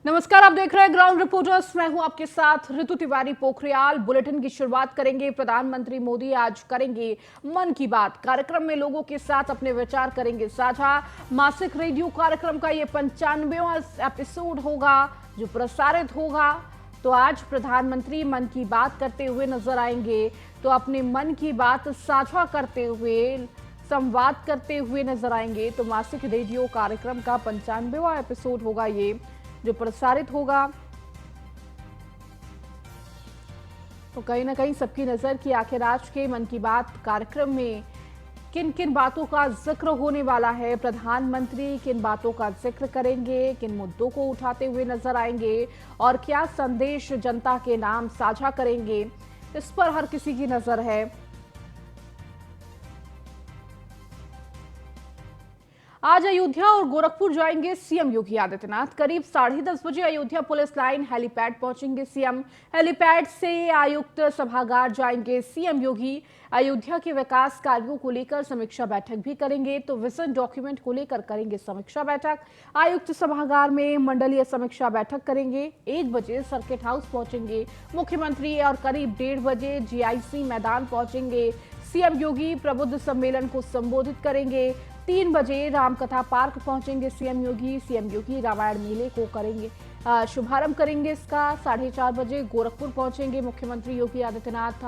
नमस्कार, आप देख रहे हैं ग्राउंड रिपोर्टर्स। मैं हूं आपके साथ ऋतु तिवारी पोखरियाल। बुलेटिन की शुरुआत करेंगे। प्रधानमंत्री मोदी आज करेंगे मन की बात। कार्यक्रम में लोगों के साथ अपने विचार करेंगे साझा। मासिक रेडियो कार्यक्रम का ये 95वां एपिसोड होगा जो प्रसारित होगा। तो आज प्रधानमंत्री मन की बात करते हुए नजर आएंगे, तो अपने मन की बात साझा करते हुए, संवाद करते हुए नजर आएंगे। तो मासिक रेडियो कार्यक्रम का 95वां एपिसोड होगा ये जो प्रसारित होगा। तो कहीं ना कहीं सबकी नजर की आखिर आज के मन की बात कार्यक्रम में किन किन बातों का जिक्र होने वाला है, प्रधानमंत्री किन बातों का जिक्र करेंगे, किन मुद्दों को उठाते हुए नजर आएंगे और क्या संदेश जनता के नाम साझा करेंगे, इस पर हर किसी की नजर है। आज अयोध्या और गोरखपुर जाएंगे सीएम योगी आदित्यनाथ। करीब 10:30 बजे अयोध्या पुलिस लाइन हेलीपैड पहुंचेंगे सीएम। हेलीपैड से आयुक्त सभागार जाएंगे सीएम योगी। अयोध्या के विकास कार्यों को लेकर समीक्षा बैठक भी करेंगे। तो विजन डॉक्यूमेंट को लेकर करेंगे समीक्षा बैठक। आयुक्त सभागार में मंडलीय समीक्षा बैठक करेंगे। 1 बजे सर्किट हाउस पहुंचेंगे मुख्यमंत्री और करीब 1:30 बजे जीआईसी मैदान पहुंचेंगे सीएम योगी। प्रबुद्ध सम्मेलन को संबोधित करेंगे। 3 बजे रामकथा पार्क पहुंचेंगे सीएम योगी। सीएम योगी रामायण मेले को करेंगे शुभारंभ करेंगे इसका। 4:30 बजे गोरखपुर पहुंचेंगे मुख्यमंत्री योगी आदित्यनाथ।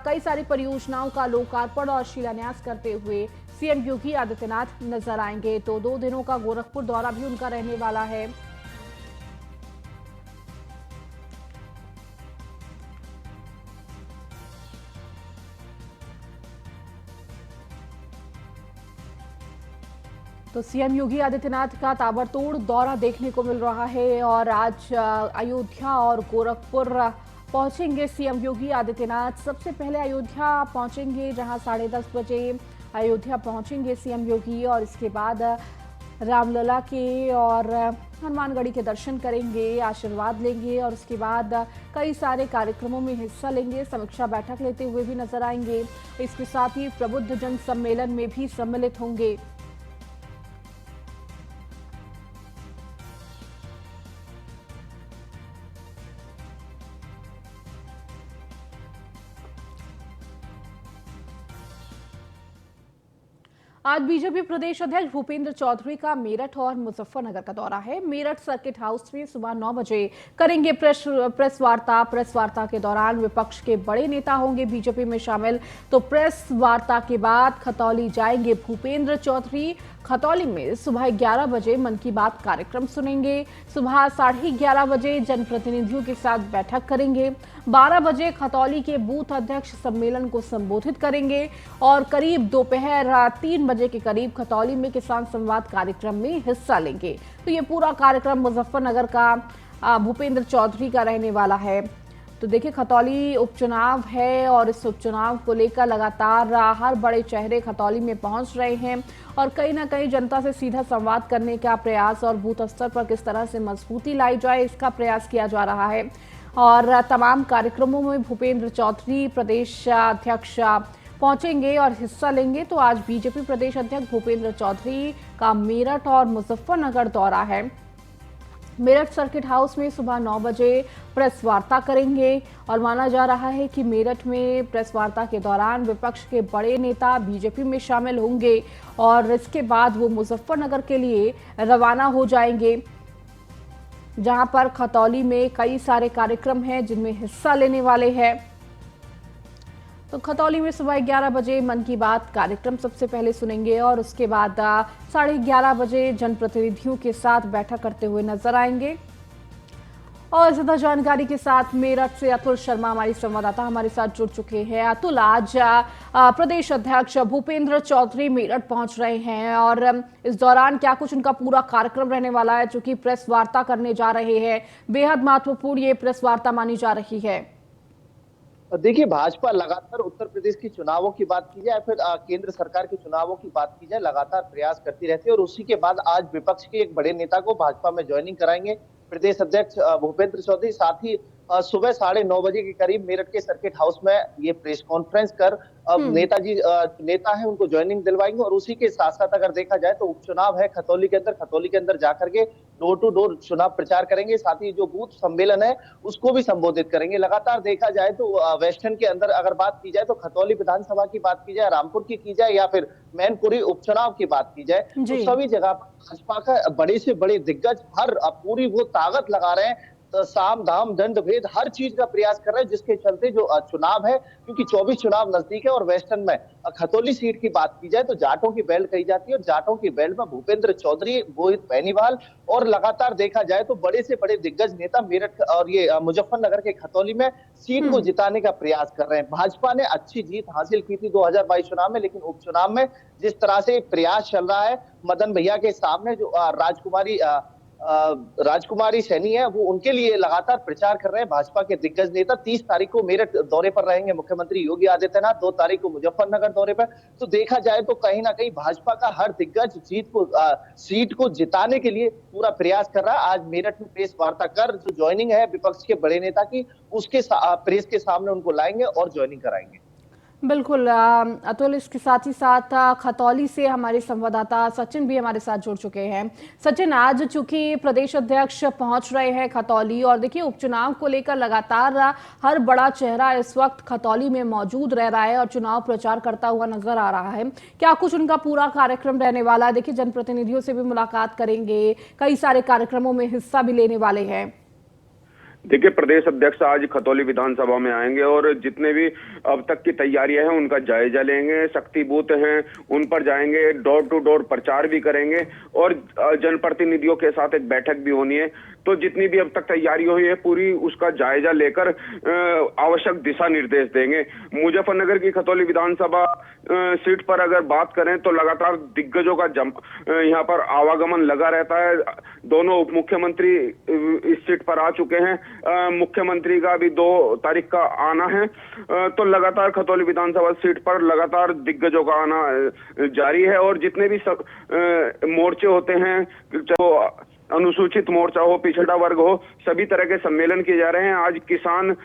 कई सारी परियोजनाओं का लोकार्पण और शिलान्यास करते हुए सीएम योगी आदित्यनाथ नजर आएंगे। तो 2 दिनों का गोरखपुर दौरा भी उनका रहने वाला है। तो सीएम योगी आदित्यनाथ का ताबड़तोड़ दौरा देखने को मिल रहा है और आज अयोध्या और गोरखपुर पहुंचेंगे सीएम योगी आदित्यनाथ। सबसे पहले अयोध्या पहुंचेंगे, जहां 10:30 बजे अयोध्या पहुंचेंगे सीएम योगी और इसके बाद रामलला के और हनुमानगढ़ी के दर्शन करेंगे, आशीर्वाद लेंगे और उसके बाद कई सारे कार्यक्रमों में हिस्सा लेंगे, समीक्षा बैठक लेते हुए भी नजर आएंगे। इसके साथ ही प्रबुद्ध जन सम्मेलन में भी सम्मिलित होंगे। आज बीजेपी प्रदेश अध्यक्ष भूपेंद्र चौधरी का मेरठ और मुजफ्फरनगर का दौरा है। मेरठ सर्किट हाउस में सुबह 9 बजे करेंगे प्रेस वार्ता। प्रेस वार्ता के दौरान विपक्ष के बड़े नेता होंगे बीजेपी में शामिल। तो प्रेस वार्ता के बाद खतौली जाएंगे भूपेंद्र चौधरी। खतौली में सुबह 11 बजे मन की बात कार्यक्रम सुनेंगे। सुबह 11:30 बजे जनप्रतिनिधियों के साथ बैठक करेंगे। 12 बजे खतौली के बूथ अध्यक्ष सम्मेलन को संबोधित करेंगे और करीब दोपहर 3 बजे के करीब खतौली में किसान संवाद कार्यक्रम में हिस्सा लेंगे। तो ये पूरा कार्यक्रम मुजफ्फरनगर का भूपेंद्र चौधरी का रहने वाला है। तो देखिए, खतौली उपचुनाव है और इस उपचुनाव को लेकर लगातार हर बड़े चेहरे खतौली में पहुंच रहे हैं और कहीं ना कहीं जनता से सीधा संवाद करने का प्रयास और बूथ स्तर पर किस तरह से मजबूती लाई जाए, इसका प्रयास किया जा रहा है। और तमाम कार्यक्रमों में भूपेंद्र चौधरी प्रदेश अध्यक्ष पहुंचेंगे और हिस्सा लेंगे। तो आज बीजेपी प्रदेश अध्यक्ष भूपेंद्र चौधरी का मेरठ और मुजफ्फरनगर दौरा है। मेरठ सर्किट हाउस में सुबह 9 बजे प्रेस वार्ता करेंगे और माना जा रहा है कि मेरठ में प्रेस वार्ता के दौरान विपक्ष के बड़े नेता बीजेपी में शामिल होंगे और इसके बाद वो मुजफ्फरनगर के लिए रवाना हो जाएंगे, जहां पर खतौली में कई सारे कार्यक्रम हैं जिनमें हिस्सा लेने वाले हैं। तो खतौली में सुबह 11 बजे मन की बात कार्यक्रम सबसे पहले सुनेंगे और उसके बाद 11:30 बजे जनप्रतिनिधियों के साथ बैठक करते हुए नजर आएंगे। और ज्यादा जानकारी के साथ मेरठ से अतुल शर्मा हमारी संवाददाता हमारे साथ जुड़ चुके हैं। अतुल, आज प्रदेश अध्यक्ष भूपेंद्र चौधरी मेरठ पहुंच रहे हैं और इस दौरान क्या कुछ उनका पूरा कार्यक्रम रहने वाला है, चूंकि प्रेस वार्ता करने जा रहे हैं, बेहद महत्वपूर्ण ये प्रेस वार्ता मानी जा रही है। देखिए, भाजपा लगातार उत्तर प्रदेश के चुनावों की बात की जाए, फिर केंद्र सरकार के चुनावों की बात की जाए, लगातार प्रयास करती रहती है और उसी के बाद आज विपक्ष के एक बड़े नेता को भाजपा में ज्वाइनिंग कराएंगे प्रदेश अध्यक्ष भूपेंद्र चौधरी। साथ ही सुबह 9:30 बजे के करीब मेरठ के सर्किट हाउस में ये प्रेस कॉन्फ्रेंस कर अब नेताजी नेता है उनको ज्वाइनिंग दिलवाएंगे। और उसी के साथ साथ अगर देखा जाए तो उपचुनाव है खतौली के अंदर जाकर के डोर टू डोर चुनाव प्रचार करेंगे, साथ ही जो बूथ सम्मेलन है उसको भी संबोधित करेंगे। लगातार देखा जाए तो वेस्टर्न के अंदर अगर बात की जाए तो खतौली विधानसभा की बात की जाए, रामपुर की जाए या फिर मैनपुरी उपचुनाव की बात की जाए, तो जी। सभी जगह पर भाजपा का बड़े से बड़े दिग्गज हर पूरी वो ताकत लगा रहे हैं, तो साम दाम दंड भेद हर चीज का प्रयास कर रहे हैं, जिसके चलते जो चुनाव है, क्योंकि 24 चुनाव नजदीक है। और वेस्टर्न में खतौली सीट की बात की जाए तो जाटों की बेल्ट कही जाती है, और जाटों की बेल्ट में भूपेंद्र चौधरी, मोहित बेनीवाल और लगातार देखा जाए तो बड़े से बड़े दिग्गज नेता मेरठ और ये मुजफ्फरनगर के खतौली में सीट को जिताने का प्रयास कर रहे हैं। भाजपा ने अच्छी जीत हासिल की थी 2022 चुनाव में, लेकिन उपचुनाव में जिस तरह से प्रयास चल रहा है मदन भैया के सामने, जो राजकुमारी सैनी है, वो उनके लिए लगातार प्रचार कर रहे हैं भाजपा के दिग्गज नेता। 30 तारीख को मेरठ दौरे पर रहेंगे मुख्यमंत्री योगी आदित्यनाथ, 2 तारीख को मुजफ्फरनगर दौरे पर। तो देखा जाए तो कहीं ना कहीं भाजपा का हर दिग्गज सीट को जिताने के लिए पूरा प्रयास कर रहा है। आज मेरठ में प्रेस वार्ता कर जो ज्वाइनिंग है विपक्ष के बड़े नेता की, उसके प्रेस के सामने उनको लाएंगे और ज्वाइनिंग कराएंगे। बिल्कुल अतुल, इसके साथ ही साथ खतौली से हमारे संवाददाता सचिन भी हमारे साथ जुड़ चुके हैं। सचिन, आज चूंकि प्रदेश अध्यक्ष पहुंच रहे हैं खतौली, और देखिए उपचुनाव को लेकर लगातार हर बड़ा चेहरा इस वक्त खतौली में मौजूद रह रहा है और चुनाव प्रचार करता हुआ नजर आ रहा है। क्या कुछ उनका पूरा कार्यक्रम रहने वाला है? देखिए जनप्रतिनिधियों से भी मुलाकात करेंगे, कई सारे कार्यक्रमों में हिस्सा भी लेने वाले हैं। देखिए, प्रदेश अध्यक्ष आज खतौली विधानसभा में आएंगे और जितने भी अब तक की तैयारियां हैं उनका जायजा लेंगे। शक्ति बूथ हैं उन पर जाएंगे, डोर टू डोर प्रचार भी करेंगे और जनप्रतिनिधियों के साथ एक बैठक भी होनी है। तो जितनी भी अब तक तैयारी हुई है पूरी उसका जायजा लेकर आवश्यक दिशा निर्देश देंगे। मुजफ्फरनगर की खतौली विधानसभा सीट पर अगर बात करें तो लगातार दिग्गजों का यहाँ पर आवागमन लगा रहता है। दोनों उप मुख्यमंत्री इस सीट पर आ चुके हैं, मुख्यमंत्री का भी 2 तारीख का आना है। तो लगातार खतौली विधानसभा सीट पर लगातार दिग्गजों का आना जारी है। और जितने भी सब मोर्चे होते हैं, चाहे अनुसूचित मोर्चा हो, पिछड़ा वर्ग हो, सभी तरह के सम्मेलन किए जा रहे हैं। आज किसान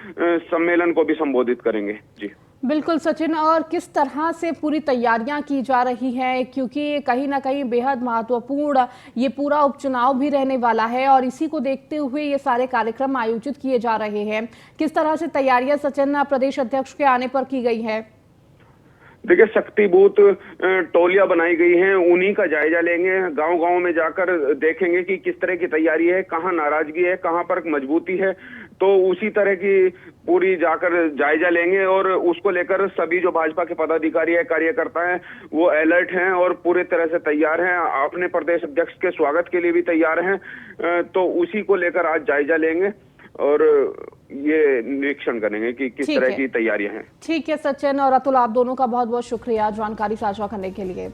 सम्मेलन को भी संबोधित करेंगे। जी बिल्कुल सचिन, और किस तरह से पूरी तैयारियां की जा रही हैं, क्योंकि कहीं ना कहीं बेहद महत्वपूर्ण ये पूरा उपचुनाव भी रहने वाला है और इसी को देखते हुए ये सारे कार्यक्रम आयोजित किए जा रहे हैं। किस तरह से तैयारियां सचिन प्रदेश अध्यक्ष के आने पर की गई है? देखिए, शक्ति बूथ टोलियां बनाई गई हैं, उन्हीं का जायजा लेंगे। गांव-गांव में जाकर देखेंगे कि किस तरह की तैयारी है, कहां नाराजगी है, कहां पर मजबूती है। तो उसी तरह की पूरी जाकर जायजा लेंगे और उसको लेकर सभी जो भाजपा के पदाधिकारी है, कार्यकर्ता हैं, वो अलर्ट हैं और पूरे तरह से तैयार हैं। अपने प्रदेश अध्यक्ष के स्वागत के लिए भी तैयार हैं। तो उसी को लेकर आज जायजा लेंगे और ये निरीक्षण करेंगे कि किस तरह की तैयारियां हैं। ठीक है सचिन और अतुल, आप दोनों का बहुत बहुत शुक्रिया जानकारी साझा करने के लिए।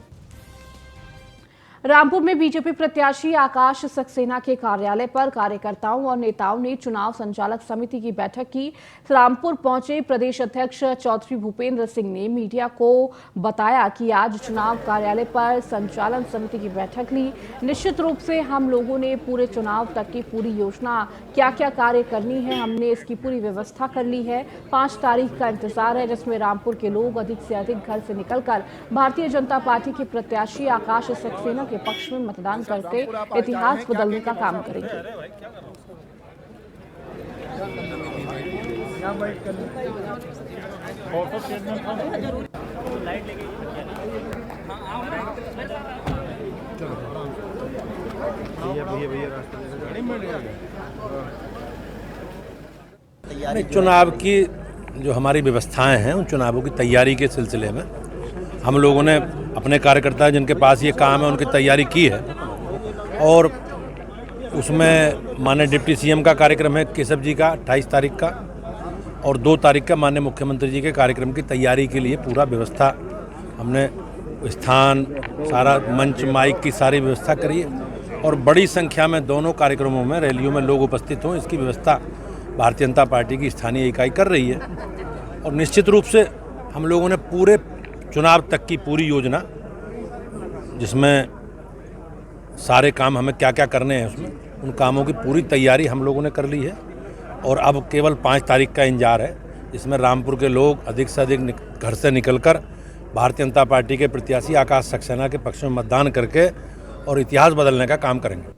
रामपुर में बीजेपी प्रत्याशी आकाश सक्सेना के कार्यालय पर कार्यकर्ताओं और नेताओं ने चुनाव संचालक समिति की बैठक की। रामपुर पहुंचे प्रदेश अध्यक्ष चौधरी भूपेंद्र सिंह ने मीडिया को बताया कि आज चुनाव कार्यालय पर संचालन समिति की बैठक ली। निश्चित रूप से हम लोगों ने पूरे चुनाव तक की पूरी योजना, क्या क्या कार्य करनी है, हमने इसकी पूरी व्यवस्था कर ली है। 5 तारीख का इंतजार है, जिसमें रामपुर के लोग अधिक से अधिक घर से निकलकर भारतीय जनता पार्टी के प्रत्याशी आकाश सक्सेना के पक्ष में मतदान करके इतिहास बदलने का काम करेंगे। चुनाव की जो हमारी व्यवस्थाएं हैं, उन चुनावों की तैयारी के सिलसिले में हम लोगों ने अपने कार्यकर्ता जिनके पास ये काम है उनकी तैयारी की है। और उसमें माननीय डिप्टी सीएम का कार्यक्रम है केशव जी का 28 तारीख का, और 2 तारीख का माननीय मुख्यमंत्री जी के कार्यक्रम की तैयारी के लिए पूरा व्यवस्था हमने, स्थान, सारा मंच, माइक की सारी व्यवस्था करी है। और बड़ी संख्या में दोनों कार्यक्रमों में, रैलियों में लोग उपस्थित हों, इसकी व्यवस्था भारतीय जनता पार्टी की स्थानीय इकाई कर रही है। और निश्चित रूप से हम लोगों ने पूरे चुनाव तक की पूरी योजना, जिसमें सारे काम हमें क्या क्या करने हैं, उसमें उन कामों की पूरी तैयारी हम लोगों ने कर ली है। और अब केवल 5 तारीख का इंतजार है, इसमें रामपुर के लोग अधिक से अधिक घर से निकलकर भारतीय जनता पार्टी के प्रत्याशी आकाश सक्सेना के पक्ष में मतदान करके और इतिहास बदलने का काम करेंगे।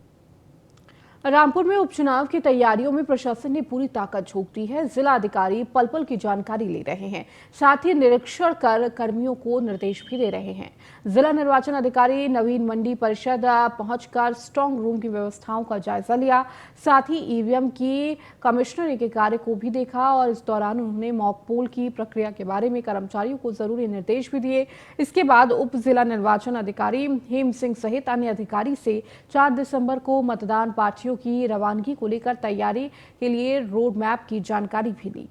रामपुर में उपचुनाव की तैयारियों में प्रशासन ने पूरी ताकत झोंक दी है। जिला अधिकारी पल पल की जानकारी ले रहे हैं, साथ ही निरीक्षण कर कर्मियों को निर्देश भी दे रहे हैं। जिला निर्वाचन अधिकारी नवीन मंडी परिषद पहुंचकर स्ट्रांग रूम की व्यवस्थाओं का जायजा लिया, साथ ही ईवीएम की कमिश्नरी के कार्य को भी देखा और इस दौरान उन्होंने मॉक पोल की प्रक्रिया के बारे में कर्मचारियों को जरूरी निर्देश भी दिए। इसके बाद उप जिला निर्वाचन अधिकारी हेम सिंह सहित अन्य अधिकारी से 4 दिसंबर को मतदान पार्टियों की रवानगी को लेकर तैयारी के लिए रोड मैप की जानकारी भी दी।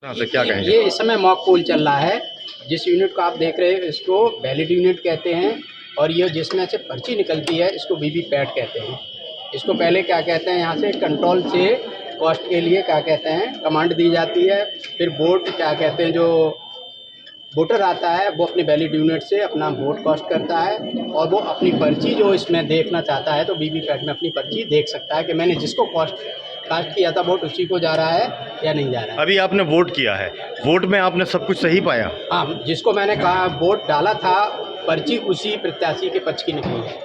क्या कहेंगे? ये इस समय मॉक पोल चल रहा है। जिस यूनिट को आप देख रहे हैं इसको वैलिड यूनिट कहते हैं, और ये जिसमें से पर्ची निकलती है इसको वीवीपैट कहते हैं। इसको पहले क्या कहते हैं, यहाँ से कंट्रोल से कॉस्ट के लिए क्या कहते हैं कमांड दी जाती है। फिर वोट क्या कहते हैं, जो वोटर आता है वो अपने वैलिड यूनिट से अपना वोट कास्ट करता है, और वो अपनी पर्ची जो इसमें देखना चाहता है तो वीवीपैट में अपनी पर्ची देख सकता है कि मैंने जिसको कास्ट किया था वोट उसी को जा रहा है या नहीं जा रहा है। अभी आपने वोट किया है, वोट में आपने सब कुछ सही पाया? हाँ, जिसको मैंने कहा वोट डाला था पर्ची उसी प्रत्याशी के पक्ष की निकली है।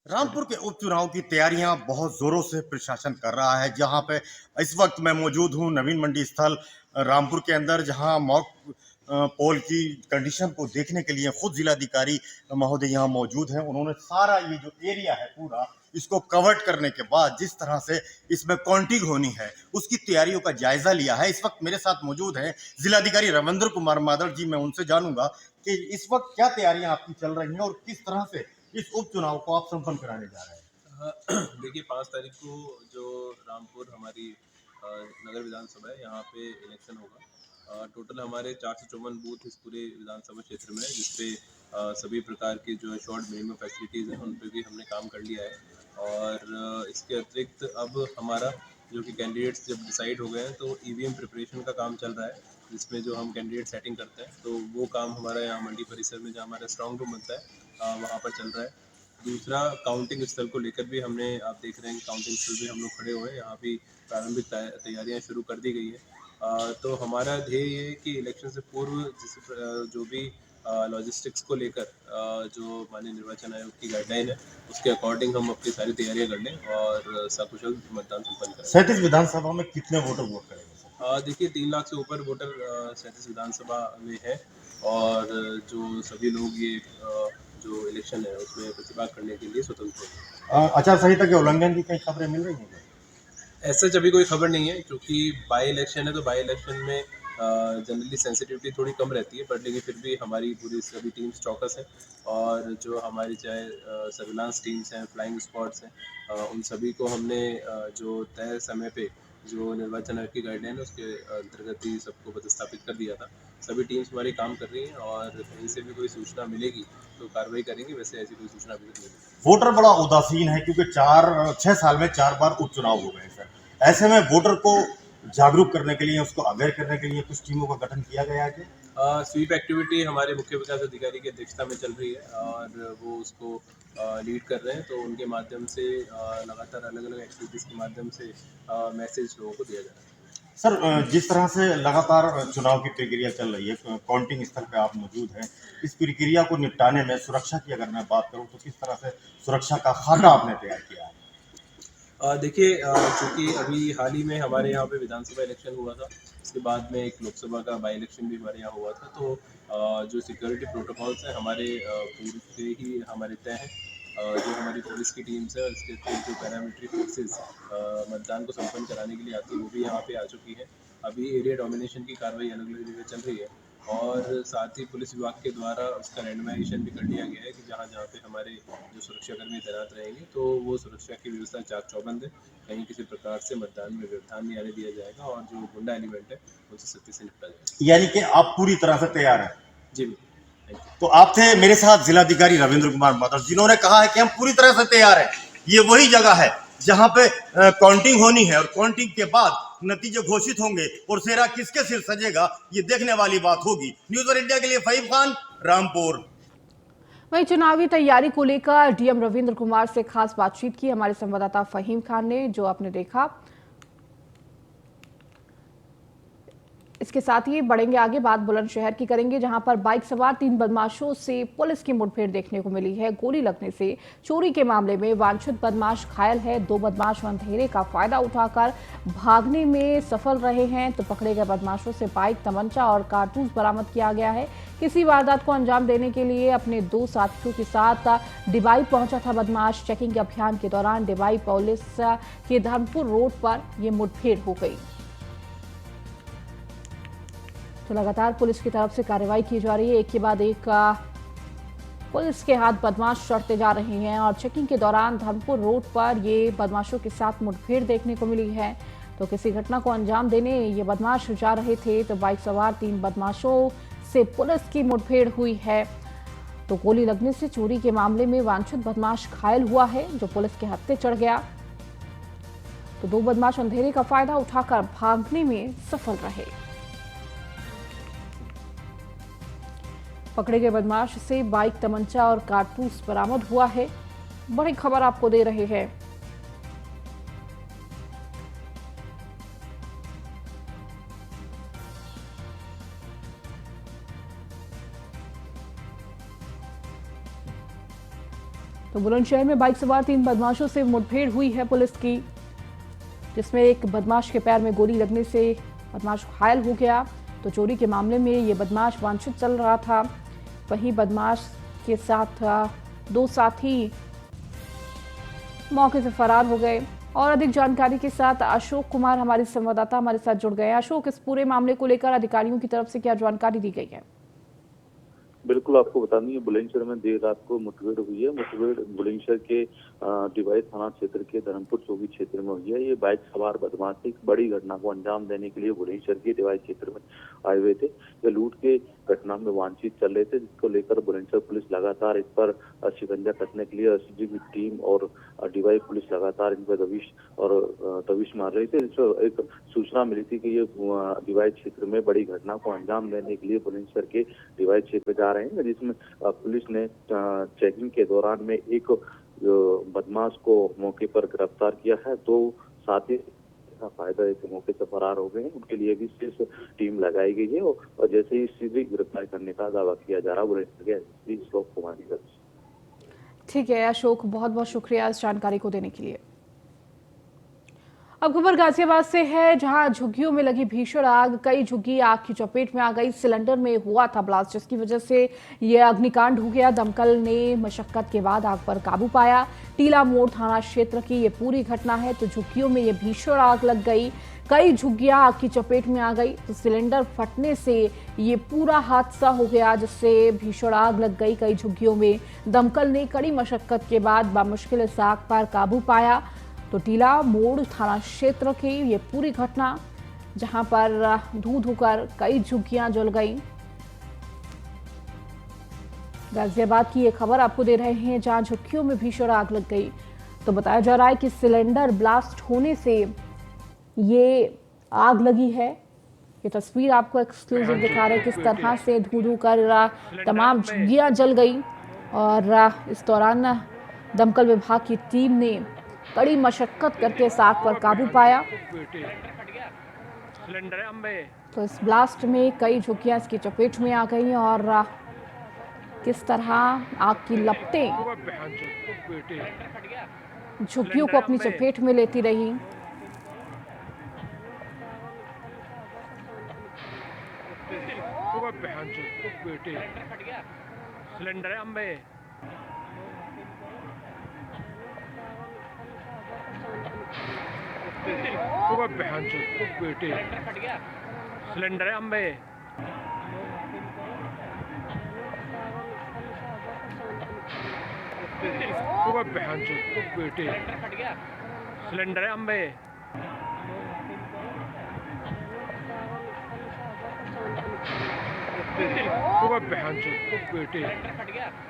रामपुर के उपचुनाव की तैयारियां बहुत जोरों से प्रशासन कर रहा है। जहां पे इस वक्त मैं मौजूद हूं नवीन मंडी स्थल रामपुर के अंदर, जहां मॉक पोल की कंडीशन को देखने के लिए खुद जिलाधिकारी महोदय यहाँ मौजूद हैं। उन्होंने सारा ये जो एरिया है पूरा इसको कवर्ड करने के बाद जिस तरह से इसमें काउंटिंग होनी है उसकी तैयारियों का जायजा लिया है। इस वक्त मेरे साथ मौजूद हैं जिलाधिकारी रविंद्र कुमार मादड़ जी। मैं उनसे जानूंगा कि इस वक्त क्या तैयारियां आपकी चल रही हैं और किस तरह से इस उपचुनाव को आप संपन्न कराने जा रहे हैं। देखिए 5 तारीख को जो रामपुर हमारी नगर विधानसभा है, यहाँ पे इलेक्शन होगा। टोटल हमारे 454 बूथ इस पूरे विधानसभा क्षेत्र में है, जिसपे सभी प्रकार की जो है शॉर्ट मिनिमम फैसिलिटीज़ हैं उन पर भी हमने काम कर लिया है। और इसके अतिरिक्त अब हमारा जो कि कैंडिडेट्स जब डिसाइड हो गए हैं तो ईवीएम प्रिपरेशन का काम चल रहा है, जिसमें जो हम कैंडिडेट सेटिंग करते हैं तो वो काम हमारा यहाँ मंडी परिसर में जहाँ हमारा स्ट्रांग रूम बनता है वहाँ पर चल रहा है। दूसरा काउंटिंग स्थल को लेकर भी हमने, आप देख रहे हैं काउंटिंग स्थल भी हम लोग खड़े हुए हैं, यहाँ भी प्रारंभिक तैयारियाँ शुरू कर दी गई है। तो हमारा ध्येय ये है कि इलेक्शन से पूर्व जो भी लॉजिस्टिक्स को लेकर जो माननीय निर्वाचन आयोग की गाइडलाइन है उसके अकॉर्डिंग हम अपनी सारी तैयारियां कर लें और सकुशल मतदान संपन्न करें। 37 विधानसभा में कितने वोटर वोट करेंगे? देखिए 3 लाख से ऊपर वोटर 37 विधानसभा में है, और जो सभी लोग ये जो इलेक्शन है उसमें प्रतिभाग करने के लिए स्वतंत्र हैं। आचार संहिता के उल्लंघन की कई खबरें मिल रही हैं? ऐसा जब भी कोई खबर नहीं है, क्योंकि बाई इलेक्शन है तो बाई इलेक्शन में जनरली सेंसिटिविटी थोड़ी कम रहती है, बट लेकिन फिर भी हमारी पूरी सभी टीम्स चौकस है, और जो हमारी चाहे सर्विलांस टीम्स हैं, फ्लाइंग स्क्वाड्स हैं, उन सभी को हमने जो तय समय पे जो निर्वाचन आयोग की गाइडलाइन है उसके अंतर्गत ही सबको पदस्थापित कर दिया था। सभी टीम्स हमारी काम कर रही हैं, और कहीं से भी कोई सूचना मिलेगी तो कार्रवाई करेंगे, वैसे ऐसी कोई सूचना अभी तक नहीं मिली। वोटर बड़ा उदासीन है क्योंकि 6 साल में 4 बार उपचुनाव हो गए सर। ऐसे में वोटर को जागरूक करने के लिए, उसको अवेयर करने के लिए कुछ टीमों का गठन किया गया है। स्वीप एक्टिविटी हमारे मुख्य विकास अधिकारी की अध्यक्षता में चल रही है, और वो उसको लीड कर रहे हैं, तो उनके माध्यम से लगातार अलग अलग एक्टिविटीज़ के माध्यम से मैसेज लोगों को दिया जा रहा है। सर, जिस तरह से लगातार चुनाव की प्रक्रिया चल रही है, काउंटिंग स्थल पे आप मौजूद हैं, इस प्रक्रिया को निपटाने में सुरक्षा की अगर मैं बात करूं तो किस तरह से सुरक्षा का खाका आपने तैयार किया है? देखिए चूँकि अभी हाल ही में हमारे यहाँ पे विधानसभा इलेक्शन हुआ था, इसके बाद में एक लोकसभा का बाई इलेक्शन भी हमारे यहाँ हुआ था, तो जो सिक्योरिटी प्रोटोकॉल्स हैं हमारे पूरे ही हमारे तय हैं। जो हमारी पुलिस की टीम्स है और इसके जो पैरामिलिट्री फोर्सेस मतदान को संपन्न कराने के लिए आती है वो भी यहाँ पे आ चुकी है। अभी एरिया डोमिनेशन की कार्रवाई अलग अलग जगह चल रही है, और साथ ही पुलिस विभाग के द्वारा उसका रैंडमाइजेशन भी कर लिया गया है कि जहाँ जहाँ पे हमारे जो सुरक्षाकर्मी तैनात रहेंगे तो वो सुरक्षा की व्यवस्था चाक चौबंद है, कहीं किसी प्रकार से मतदान में व्यवधान नहीं आने दिया जाएगा, और जो गुंडा एलिमेंट है उनसे सख्ती से निपटा जाएगा। यानी कि आप पूरी तरह से तैयार हैं? जी। तो आप थे मेरे साथ जिलाधिकारी रविंद्र कुमार मादड़, जिन्होंने कहा है कि हम पूरी तरह से तैयार हैं। ये वही जगह है जहां पे काउंटिंग होनी है, और काउंटिंग के बाद नतीजे घोषित होंगे और सेहरा किसके सिर सजेगा ये देखने वाली बात होगी। न्यूज़ 1 इंडिया के लिए फहीम खान, रामपुर। वहीं चुनावी तैयारी को लेकर डीएम रविंद्र कुमार से खास बातचीत की हमारे संवाददाता फहीम खान ने, जो आपने देखा। इसके साथ ही बढ़ेंगे आगे, बात बुलंदशहर की करेंगे, जहां पर बाइक सवार 3 बदमाशों से पुलिस की मुठभेड़ देखने को मिली है। गोली लगने से चोरी के मामले में वांछित बदमाश घायल है। 2 बदमाश अंधेरे का फायदा उठाकर भागने में सफल रहे हैं। तो पकड़े गए बदमाशों से बाइक, तमंचा और कारतूस बरामद किया गया है। किसी वारदात को अंजाम देने के लिए अपने 2 साथियों के साथ डिबाई पहुंचा था बदमाश। चेकिंग अभियान के दौरान डिबाई पुलिस के धर्मपुर रोड पर यह मुठभेड़ हो गई। तो लगातार पुलिस की तरफ से कार्रवाई की जा रही है। एक के बाद एक पुलिस के हाथ बदमाश चढ़ते जा रहे हैं और चेकिंग के दौरान धर्मपुर रोड पर ये बदमाशों के साथ मुठभेड़ देखने को मिली है। तो किसी घटना को अंजाम देने ये बदमाश जा रहे थे तो बाइक सवार 3 बदमाशों से पुलिस की मुठभेड़ हुई है। तो गोली लगने से चोरी के मामले में वांछित बदमाश घायल हुआ है, जो पुलिस के हत्थे चढ़ गया। तो 2 बदमाश अंधेरे का फायदा उठाकर भागने में सफल रहे। पकड़े गए बदमाश से बाइक, तमंचा और कारतूस बरामद हुआ है। बड़ी खबर आपको दे रहे हैं। तो बुलंदशहर में बाइक सवार 3 बदमाशों से मुठभेड़ हुई है पुलिस की, जिसमें एक बदमाश के पैर में गोली लगने से बदमाश घायल हो गया। तो चोरी के मामले में ये बदमाश वांछित चल रहा था। वहीं बदमाश के साथ 2 साथी मौके से फरार हो गए। और अधिक जानकारी के साथ अशोक कुमार हमारे संवाददाता हमारे साथ जुड़ गए। अशोक, इस पूरे मामले को लेकर अधिकारियों की तरफ से क्या जानकारी दी गई है? बिल्कुल, आपको बता दें बुलंदशहर में देर रात को मुठभेड़ हुई है। मुठभेड़ बुलंदशहर के डिवाई थाना क्षेत्र के धर्मपुर चौकी क्षेत्र में हुई है। ये बाइक सवार बदमाश एक बड़ी घटना को अंजाम देने के लिए बुलंदशहर के डिवाई क्षेत्र में आए हुए थे। ये लूट के घटना में वांछित चल रहे थे, जिसको लेकर बुलंदशहर पुलिस लगातार इस पर शिकंजा कसने के लिए एसएसजी की टीम और डिवाई पुलिस लगातार इन पर दबिश मार रही थी। जिस पर एक सूचना मिली थी कि ये डिवाई क्षेत्र में बड़ी घटना को अंजाम देने के लिए बुलंदशहर के डिवाई क्षेत्र जा रहे हैं, जिसमें पुलिस ने चेकिंग के दौरान में एक बदमाश को मौके पर गिरफ्तार किया है। 2 साथी का फायदा एक मौके से फरार हो गए हैं। उनके लिए भी सिर्फ टीम लगाई गई है और जैसे ही सीधे गिरफ्तार करने का दावा किया जा रहा है अशोक कुमार की तरफ से। ठीक है अशोक, बहुत बहुत शुक्रिया इस जानकारी को देने के लिए। अब खबर गाजियाबाद से है, जहां झुग्गियों में लगी भीषण आग, कई झुग्गी आग की चपेट में आ गई। सिलेंडर में हुआ था ब्लास्ट, जिसकी वजह से यह अग्निकांड हो गया। दमकल ने मशक्कत के बाद आग पर काबू पाया। टीला मोड़ थाना क्षेत्र की ये पूरी घटना है। तो झुग्गियों में ये भीषण आग लग गई, कई झुग्गियां आग की चपेट में आ गई। तो सिलेंडर फटने से ये पूरा हादसा हो गया, जिससे भीषण आग लग गई कई झुग्गियों में। दमकल ने कड़ी मशक्कत के बाद बामुश्किल इस आग पर काबू पाया। तो टीला मोड़ थाना क्षेत्र की ये पूरी घटना, जहां पर धू धूकर कई झुग्गियां जल गईं। गाजियाबाद की ये खबर आपको दे रहे हैं, जहां झुग्गियों में भीषण आग लग गई। तो बताया जा रहा है कि सिलेंडर ब्लास्ट होने से ये आग लगी है। ये तस्वीर आपको एक्सक्लूसिव दिखा रहे हैं, किस तरह से धू धू कर तमाम झुग्गियां जल गई। और इस दौरान दमकल विभाग की टीम ने कड़ी मशक्कत करके इस आग पर काबू पाया। तो इस ब्लास्ट में कई झुग्गियां इसकी चपेट में आ गई और किस तरह आग की लपटें झुग्गियों को अपनी चपेट में लेती रही। सिलेंडर है अंबे बेटे सिलेंडर है अंबे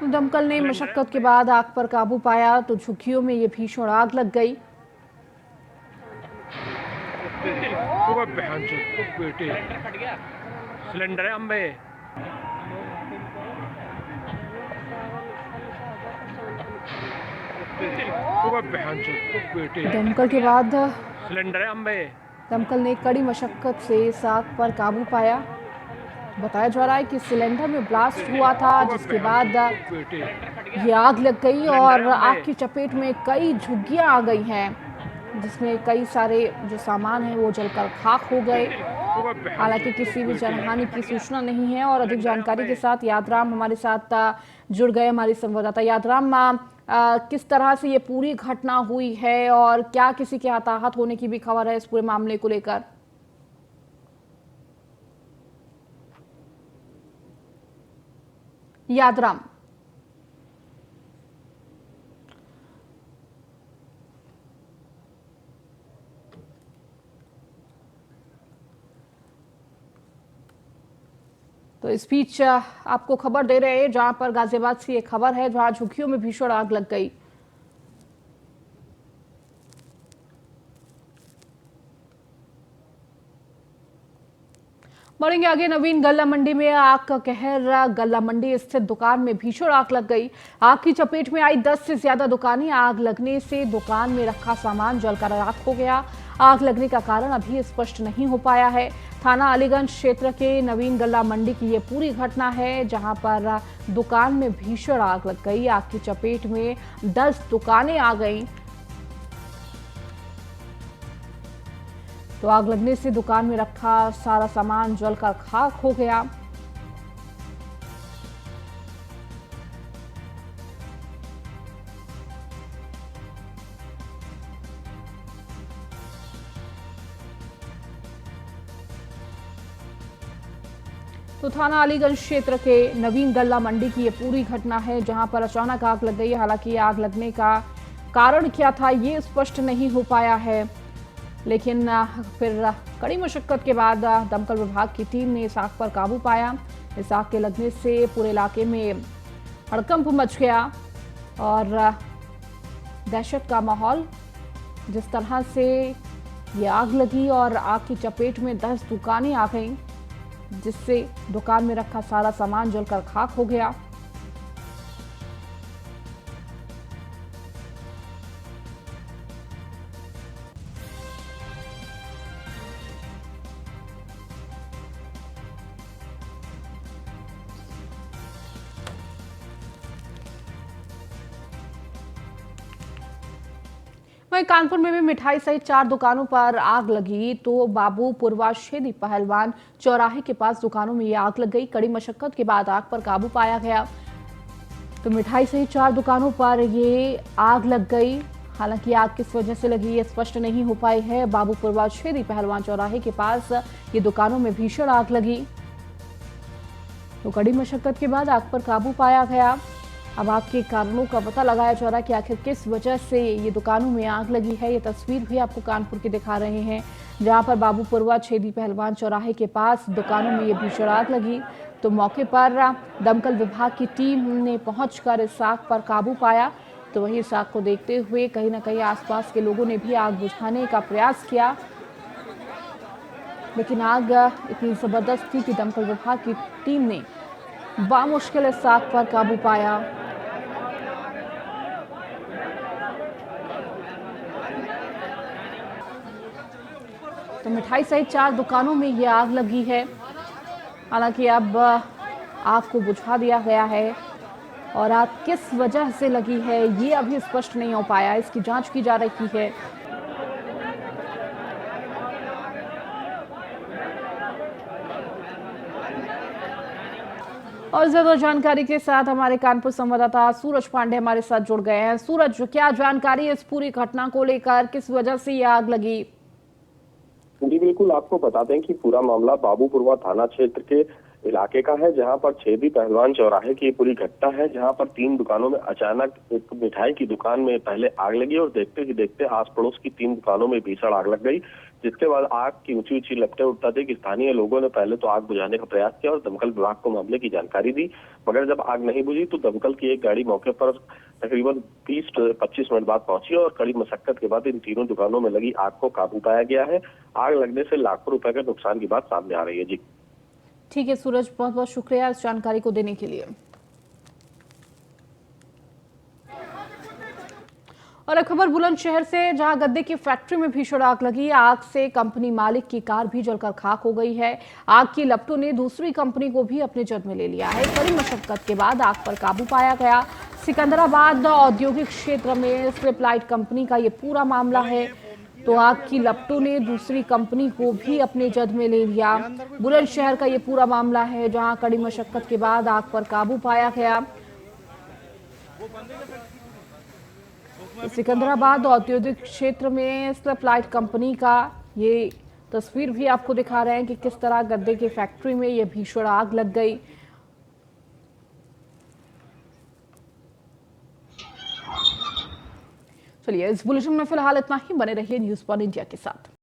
दमकल ने मशक्कत के बाद आग पर काबू पाया। तो झुग्गियों में ये भीषण आग लग गई। बेटे सिलेंडर है अंबे बेटे दमकल के बाद सिलेंडर है अम्बे दमकल ने कड़ी मशक्कत से इस आग पर काबू पाया। बताया जा रहा है कि सिलेंडर में ब्लास्ट हुआ था, जिसके बाद बेटे ये आग लग गई और आग की चपेट में कई झुग्गियां आ गई हैं, जिसमें कई सारे जो सामान है वो जलकर खाक हो गए। हालांकि किसी भी जनहानि की सूचना नहीं है। और अधिक जानकारी के साथ यादराम हमारे साथ जुड़ गए, हमारी संवाददाता। यादराम, किस तरह से ये पूरी घटना हुई है और क्या किसी के हताहत होने की भी खबर है इस पूरे मामले को लेकर? यादराम, तो इस बीच आपको खबर दे रहे हैं जहां पर गाजियाबाद से ये खबर है, जहां झुग्गियों में भीषण आग लग गई। बढ़ेंगे आगे। नवीन गल्ला मंडी में आग का कहर। गल्ला मंडी स्थित दुकान में भीषण आग लग गई। आग की चपेट में आई 10 से ज्यादा दुकानें। आग लगने से दुकान में रखा सामान जलकर राख हो गया। आग लगने का कारण अभी स्पष्ट नहीं हो पाया है। थाना अलीगंज क्षेत्र के नवीन गल्ला मंडी की ये पूरी घटना है, जहां पर दुकान में भीषण आग लग गई। आग की चपेट में 10 दुकानें आ गईं। तो आग लगने से दुकान में रखा सारा सामान जलकर खाक हो गया। तो थाना अलीगंज क्षेत्र के नवीन गल्ला मंडी की ये पूरी घटना है, जहां पर अचानक आग लग गई। हालांकि आग लगने का कारण क्या था ये स्पष्ट नहीं हो पाया है, लेकिन फिर कड़ी मशक्कत के बाद दमकल विभाग की टीम ने इस आग पर काबू पाया। इस आग के लगने से पूरे इलाके में हड़कंप मच गया और दहशत का माहौल। जिस तरह से ये आग लगी और आग की चपेट में 10 दुकानें आ गईं, जिससे दुकान में रखा सारा सामान जलकर खाक हो गया। वहीं कानपुर में भी मिठाई सहित 4 दुकानों पर आग लगी। तो बाबू पुरवा शेदी पहलवान चौराहे के पास दुकानों में ये आग लग गई। कड़ी मशक्कत के बाद आग पर काबू पाया गया। तो मिठाई सहित 4 दुकानों पर ये आग लग गई। हालांकि आग किस वजह से लगी ये स्पष्ट नहीं हो पाई है। बाबू पुरवा शेदी पहलवान चौराहे के पास ये दुकानों में भीषण आग लगी। तो कड़ी मशक्कत के बाद आग पर काबू पाया गया। अब आग के कारणों का पता लगाया जा रहा है कि आखिर किस वजह से ये दुकानों में आग लगी है। ये तस्वीर भी आपको कानपुर की दिखा रहे हैं, जहां पर बाबूपुरवा छेदी पहलवान चौराहे के पास दुकानों में ये भीषण आग लगी। तो मौके पर दमकल विभाग की टीम ने पहुंचकर इस आग पर काबू पाया। तो वहीं इस आग को देखते हुए कहीं ना कहीं आसपास के लोगों ने भी आग बुझाने का प्रयास किया, लेकिन आग इतनी जबरदस्त थी कि दमकल विभाग की टीम ने बामुश्किल इस आग पर काबू पाया। तो मिठाई सहित 4 दुकानों में ये आग लगी है। हालांकि अब आग को बुझा दिया गया है और आग किस वजह से लगी है ये अभी स्पष्ट नहीं हो पाया। इसकी जांच की जा रही है। और ज्यादा जानकारी के साथ हमारे कानपुर संवाददाता सूरज पांडे हमारे साथ जुड़ गए हैं। सूरज, क्या जानकारी है इस पूरी घटना को लेकर, किस वजह से ये आग लगी? जी बिल्कुल, आपको बता दें कि पूरा मामला बाबूपुरवा थाना क्षेत्र के इलाके का है, जहां पर छेदी पहलवान चौराहे की पूरी घटना है, जहां पर 3 दुकानों में अचानक एक मिठाई की दुकान में पहले आग लगी और देखते ही देखते आस पड़ोस की 3 दुकानों में भीषण आग लग गई, जिसके बाद आग की ऊंची ऊंची लपटें उठता थी कि स्थानीय लोगों ने पहले तो आग बुझाने का प्रयास किया और दमकल विभाग को मामले की जानकारी दी। मगर जब आग नहीं बुझी तो दमकल की एक गाड़ी मौके पर तकरीबन 20-25 मिनट बाद पहुंची और कड़ी मशक्कत के बाद इन तीनों दुकानों में लगी आग को काबू पाया गया है। आग लगने से लाखों रुपए के नुकसान की बात सामने आ रही है। जी ठीक है सूरज, बहुत बहुत शुक्रिया इस जानकारी को देने के लिए। और एक खबर बुलंदशहर से, जहां गद्दे की फैक्ट्री में भीषण आग लगी। आग से कंपनी मालिक की कार भी जलकर खाक हो गई है। आग की लपटों ने दूसरी कंपनी को भी अपने जद में ले लिया है। कड़ी मशक्कत के बाद आग पर काबू पाया गया। सिकंदराबाद औद्योगिक क्षेत्र में स्ट्रिप लाइट कंपनी का ये पूरा मामला है। तो आग की लपटों ने दूसरी कंपनी को भी अपने जद में ले लिया। बुलंदशहर का ये पूरा मामला है, जहां कड़ी मशक्कत के बाद आग पर काबू पाया गया। सिकंदराबाद औद्योगिक क्षेत्र में स्ट्रिप लाइट कंपनी का ये तस्वीर भी आपको दिखा रहे हैं कि किस तरह गद्दे की फैक्ट्री में ये भीषण आग लग गई। चलिए, इस बुलेटिन में फिलहाल इतना ही। बने रहिए न्यूज़ 1 इंडिया के साथ।